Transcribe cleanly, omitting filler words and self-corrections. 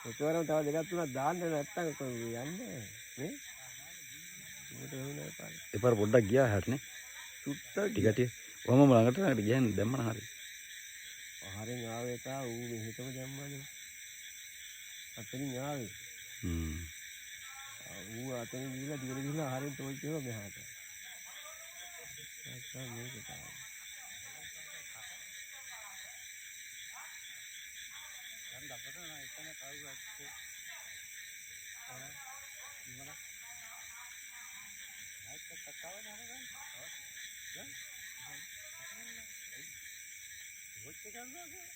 එකවරම තව දෙකක් තුනක් දාන්න නැත්තම් යන්නේ නේ. එපාර පොඩ්ඩක් ගියා හැටනේ. සුත්තට ටික ටික. ඔහම ළඟට ගියන් දැම්මන හරි. හරින් ආවේ තා ඌ මෙහෙටම දැම්මනේ. අතනින් ආවේ. ඌ අතනින් ගිහලා දිගට ගිහලා හරින් තෝල් කියලා මෙහාට. නැත්තම් මේක තමයි. දැන් අපතන එකම කවුරුත් ඉමල ආයෙත් කතාව නේද? දැන් ඔච්චර ගන්නවා.